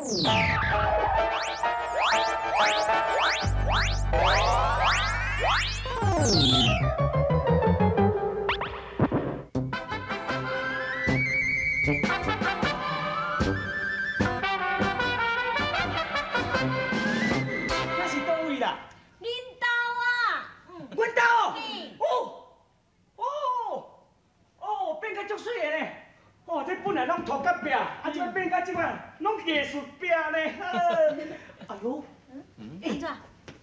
那是倒位啦？恁兜啊？阮兜？嘿哦，变甲足水的呢。哦，这本来拢土甲壁，啊，即摆变甲即摆拢艺术壁呢。哎呦，安怎？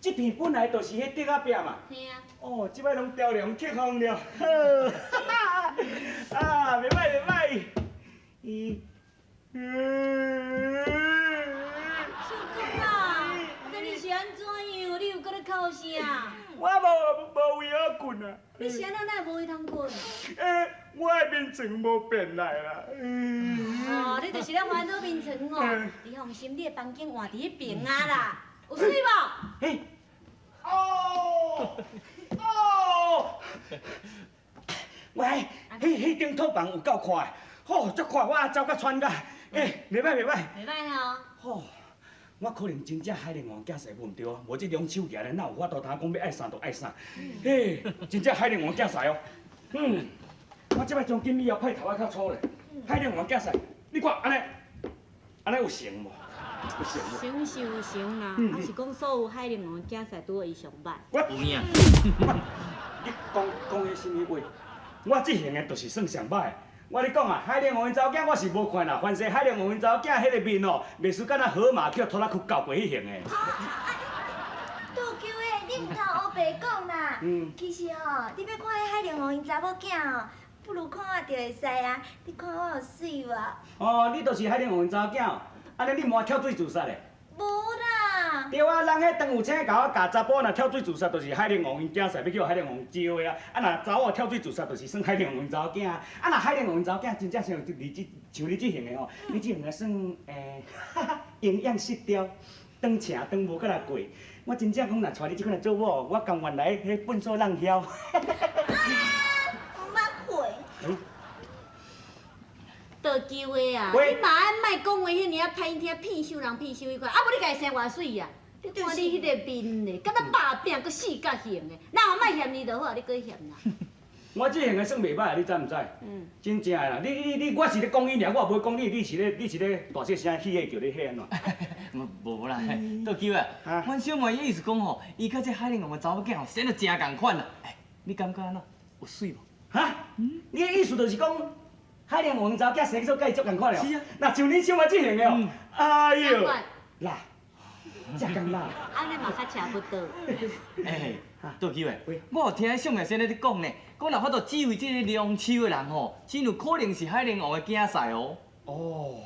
这片本来就是迄竹仔壁嘛。嘿啊。哦，即摆拢雕梁刻凤了。啊，袂歹袂歹。小公啊，今日是安怎样？你有搁咧哭啥？我无位好困啊。你是安怎哪会无位通困？我的面床无变来啦。哦，你就是咧烦恼眠床哦。你放心，你的房间换伫迄边啊啦，有水无？嘿，哦，喂，迄张套房有够快，吼，足快，我走甲喘甲，袂歹袂歹。袂歹哦。吼，我可能真正海陵王囝婿唔对啊，无这两手举咧，哪有法度通讲要爱啥就爱啥？嘿，真正海陵王囝婿哦。我即摆奖金以后派头仔较粗咧，海陵王囝婿，你看安尼有成无？有成无？成是有成啦，还是讲所有海陵王囝婿拄伊上班？我有影。你讲迄什么话？我这行的就是算上歹的。我咧讲啊，海陵王因查某囝我是无看啦，凡是海陵王因查某囝迄个面哦，袂输敢若河马叫拖拉库搞过迄型的。杜球诶，你毋通乌白讲啦。其实吼，你要看迄海陵王因查某囝吼，不如看我就会使啊。你看我有水无？哦，你就是海陵王因查某囝哦，安尼你莫跳水自杀嘞？无啦。对啊，人迄当有请甲我教查甫若跳水自杀，就是海陵王因囝婿要叫海陵王招的啊。啊，若查某跳水自杀，就是算海陵王因查某囝啊。啊，若海陵王因查某囝真正像你这型的吼，你这型的算营养失调，当请当无搁来过。我真正讲若带你这款来做某，我甘愿来迄粪扫人囂。我捌会。倒球的啊，喂你嘛爱莫讲话迄尔啊歹听，骗收人骗收迄款，啊无你家己生偌水啊？你看你迄个面嘞，敢若百饼搁四角形的，哪有莫嫌你就好，你搁嫌啦。我这型的算袂歹，你知毋知？真正的啦，你，我是咧讲你尔，我无讲你，你是咧大细声起个叫你迄安怎？无啦，倒球啊，阮小妹意思讲吼，伊甲这海陵王的查某囝吼生得真共款啦。你感觉安怎？有水无？哈？你的意思就是讲，海陵王查某囝生做甲伊足共款了？是啊。那像你小妹这型的哦，哎呦，啦，真共啦。安尼嘛较差不多。倒球诶，我有听上面先咧讲呢，讲若法度指挥这个梁秋的人吼，真有可能是海陵王的囝婿哦。哦，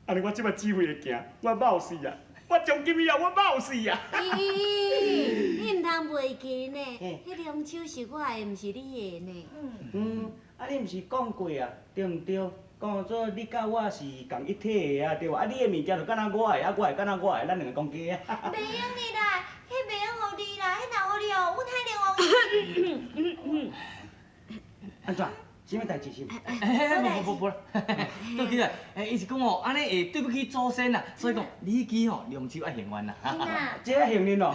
安尼我即摆指挥会行，我冒死啊！我奖金以后我冒死啊！咦，你毋通袂记呢？迄梁秋是我的，毋是你的呢。啊你毋是讲过啊，对毋对？讲做你甲我是共一体的啊，对无？啊你的物件就敢若我的，啊我的敢若我的，咱两个讲假啊。袂用你啦，迄袂用互你啦，迄若互你哦，阮海陵王。安怎？什么代志是？无啦，倒球诶，意思讲吼，安尼会对不起祖先啦，所以讲你记吼，梁秋爱还愿啦。这个幸运哦。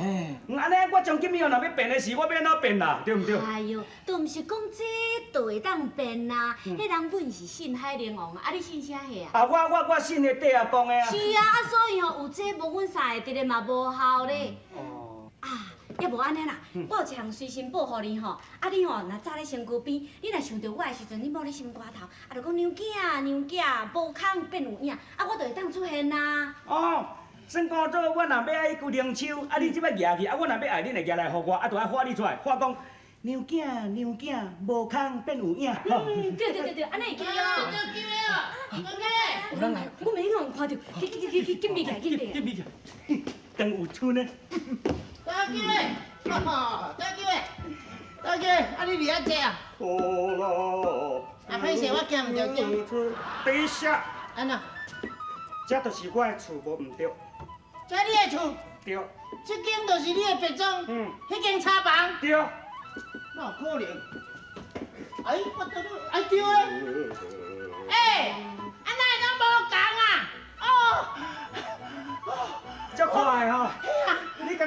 安尼我奖金以后若要变的时，我要安怎变啦？对毋对？哎呦，都毋是讲这就会当变啦。迄人本是信海陵王啊，你信啥货啊？啊，我信迄底下讲的啊。是啊，所以吼有这无阮三个伫咧嘛无效咧。哦。啊，要无安尼啦，我有一项随身宝互你吼，啊你吼若早咧身躯边，你若想到我的时阵，你摸你心肝头，啊就讲娘囝，无空变有影，啊我就会当出现啦。哦，算讲做我若要爱迄句灵手，啊你即摆举去，啊我若要爱你，就举来互我，啊就爱画你出来，画讲娘囝，无空变有影。对，安尼会记哦。有人来，我没有看到，紧闭起来，紧闭起来。当有春呢。倒球诶，倒球诶，啊你离遐济啊？啊歹势，我惊唔着惊。第一下，安怎？这就是我的厝，无毋对。这你的厝？对。这间就是你的别庄？迄间茶房？对。哪有可能？哎，我倒你，哎对诶。哎，啊哪会拢无共啊？哦。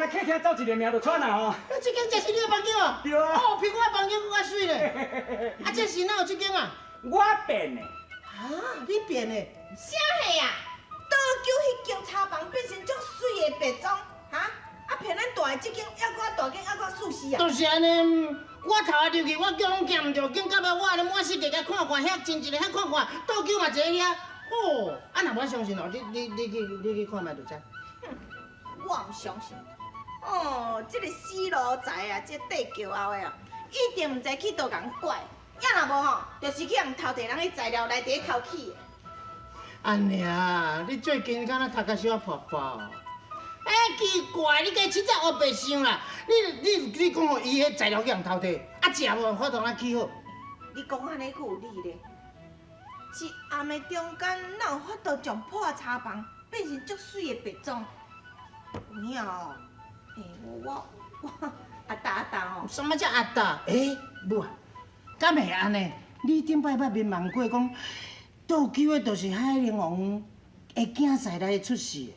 客厅走一个名就喘啊吼。这间才是你的房间哦。对啊。哦，比我的房间更较水咧。啊，这是哪有这间啊？我变的。啊，你变的？啥货啊？倒叫迄间茶房变成足水的白种，哈？啊，骗咱大的这间还搁大间还搁舒适啊？就是安尼，我头下入去，我叫拢行唔着，紧到尾我安尼满世界甲看看，遐真一个遐看看，倒叫嘛坐遐。哦，啊，若无相信哦，你去看觅就知。我唔相信。哦，这个死路仔啊，这地桥后的哦，一定唔知去倒共拐。要若无吼，就是去人偷摕人的材料内底偷去的。安尼啊，你最近敢若头壳小破破？哎，奇怪，你家凊彩黑白想啦！你讲哦，伊迄材料去人偷摕，啊，食无法度咱起好。你讲安尼有理咧？一暗的中间，哪有法度将破茶房变成足水的白种？有影哦，我阿达哦。什么叫阿达？哎，母啊，敢会安尼？你顶摆捌迷茫过讲，倒救的就是海玲王的囝婿来出事的，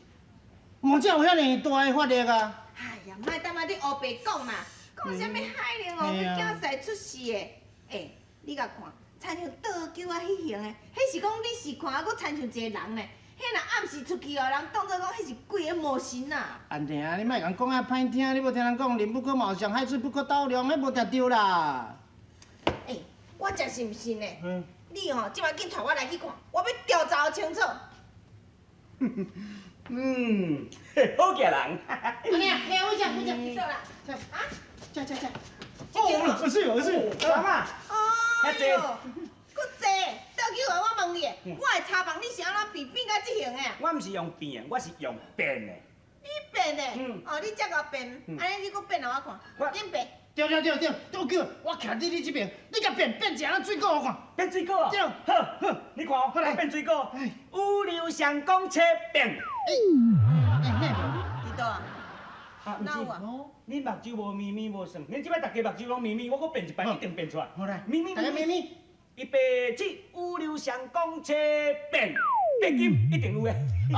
莫才有遐尼大的法力啊！哎呀，莫等下你黑白讲啦，讲啥物海玲王的囝婿出事的？哎，你甲看，亲像倒救啊迄型的，迄是讲你是看啊，搁亲像一个人呢。迄若暗时出去哦，人当作讲迄是鬼的魔神啊！安尼啊，你莫共讲啊歹听，你无听人讲，人不可貌相，海水不可斗量，迄无定对啦。哎，我真是唔信呢。你吼，即摆紧带我来去看，我要调查清楚。好家人。安尼啊，嘿，我讲，走啦。啊？这。哦，不是，妈妈。哎呦，搁坐，倒去话我问你，我的茶房你是安怎变甲即型的啊？我毋是用变的，我是用变的。你变的？哦，你遮个变，安尼你搁变互我看，紧变。对，倒叫我徛你这边，你甲变一下水果我看。变水果啊？对。好，你看哦，我来变水果。五柳相公车变。伫倒啊？啊，哪有啊？你目睭无咪咪无算，恁即摆大家目睭拢咪咪，我搁变一摆一定变出来。好来，咪咪，大家咪咪。预备起，五柳相公车变，变金一定有诶。哦，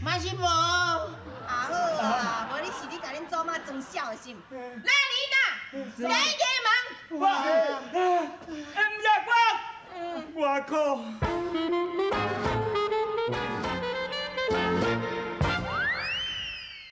嘛是无。啊好啊，无你是你甲恁祖妈装小心。来人呐，谁给忙？我，唔是我，我靠！